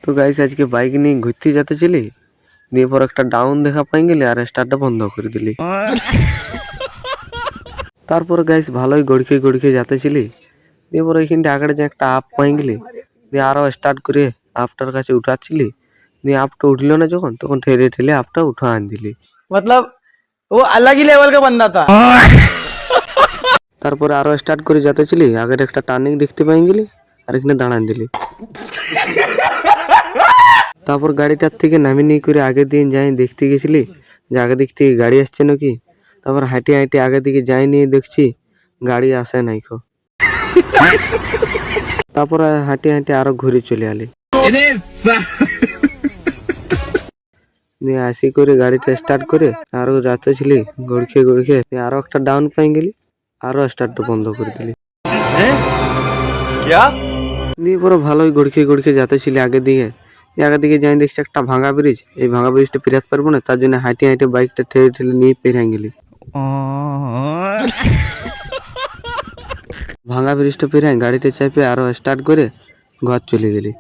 তো গাইস আজকে বাইক নিয়ে ঘুরতে যেতেছিলি, দিয়ে পর একটা ডাউন দেখা পাই গেলি আর স্টার্টটা বন্ধ করে দিলি। তারপর গাইস ভালোই গড়কে গড়কে যেতেছিলি, দিয়ে পর ওইখানটা আগে যে একটা আপ পাই গেলি, দিয়ে আরো স্টার্ট করে আপটার কাছে উঠাচ্ছিলি, দিয়ে আপটা উঠলো না যখন তখন ঠেলে ঠেলে আপটা উঠা আন দিলি। मतलब वो अलग ही लेवल का बंदा था। তারপরে আরো স্টার্ট করে যেতেছিলি, আগের একটা টার্নিং দেখতে পাই গেলি আর এখানে দাঁড়ান দিলি। তারপর গাড়িটার থেকে নামি নিয়ে করে আগের দিন যাই দেখতে গেছিলি যে আগে দিক থেকে গাড়ি আসছে নাকি। তারপর হাঁটি হাঁটি আগের দিকে যাই নিয়ে দেখছি গাড়ি আসে নাই খো। তারপর হাঁটি হাঁটি আরো ঘুরে চলে আলি, নিয়ে আসি করে গাড়িটা স্টার্ট করে আরো যাচ্ছিলি গড়খে গড়খে, আরো একটা ডাউন পাই গেলি, আরো স্টার্টটা বন্ধ করে দিলি। দিয়ে পুরো ভালোই গড়খে গড়খে যাতেছিলি আগের দিকে। আগের দিকে যাই দেখছি একটা ভাঙা ব্রিজ, এই ভাঙা ব্রিজটা পেরাতে পারবো না, তার জন্য হাঁটি হাঁটি বাইকটা ঠেলে ঠেলে নিয়ে পেরিয়ে গেলি। ভাঙা ব্রিজটা পেরিয়ে গাড়িটা চাপে আরো স্টার্ট করে ঘর চলে গেলি।